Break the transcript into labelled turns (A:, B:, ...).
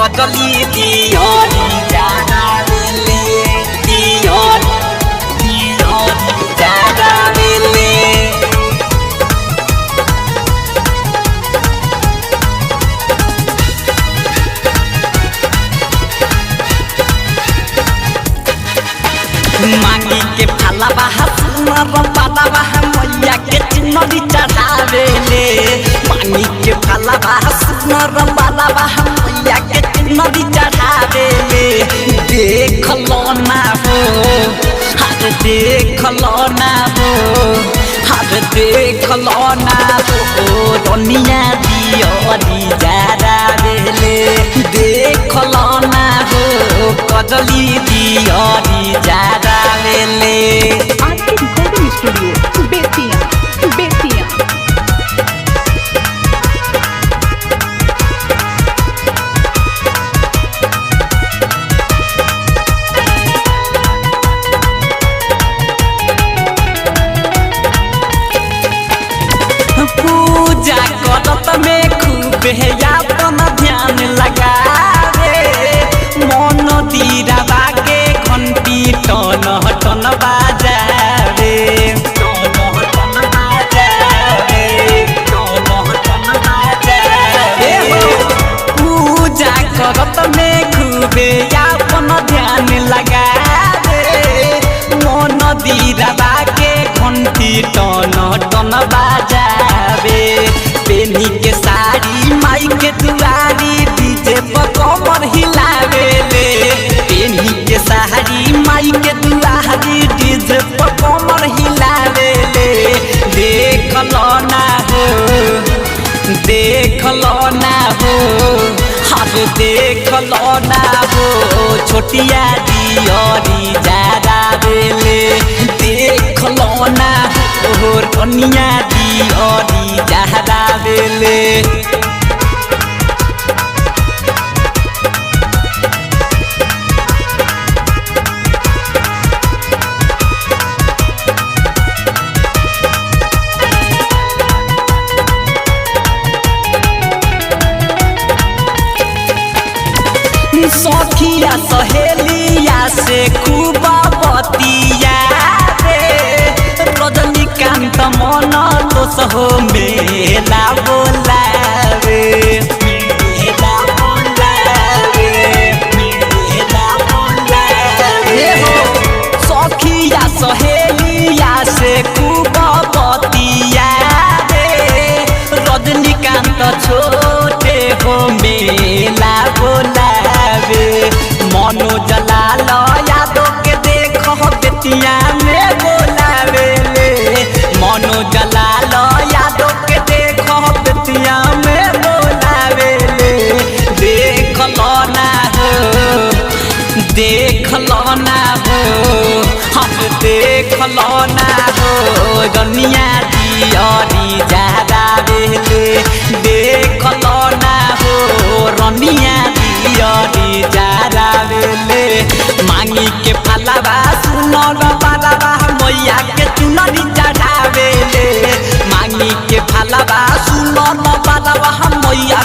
A: कजली दियोरी जाना बेले दियोरी दियोरी जाना बेले मांगी के फलवा सुनर बाबा मैया के चुनरी चढ़ावेले मांगी के फलवा सुनर बाबा मैया के चुनरी चढ़ावेले देख लो ना हो हर देख लो ना हो हर देख लो ना हो दुनिया दियोरी जरावेले देख लो ना हो कजली दियोरी जरावेले
B: RK recording studio Bettiah Bettiah
A: पूजा करत में खूब अपन ध्यान लगावे मन दीरावा के घंटी टन टन बाजावे टन बाजावे टन बाजावे पूजा करत में खूब अपन ध्यान लगावे मन दीरावा के घंटी टन टन बाजावे पेनी के साड़ी माई के दुआरी डीजे पर कमर हिलावेले पेनी के साड़ी माई के दुआरी डीजे पर कमर हिलावेले देख लो ना हो देख लो ना हो हर देख लो ना हो छोटिया दियोरी जरावेले देख लो ना हो कनिया दियोरी जरावेले सखिया सहेलिया से खूब बतिया रे रजनीकांत मन दोष हो मेला बोलावे मेला बोलावे मेला बोलावे सखिया सहेलिया से खूब बतिया रे रजनीकांत छोटे हो मेला बोलावे मनो जलाल यादव के देखो बेतिया में बोलावे मनो जलाल यादव के देखो बेतिया में बोलावे देख लो ना हो देख लो ना हो हम देख लो ना हो दुनिया दियोरी जरावेले देख लो ना हो रनिया दियोरी जरावेले मांगी के फलवा सुनर बाबा मैया के चुनरी चढ़ावेले मांगी के फलवा सुनर बाबा मैया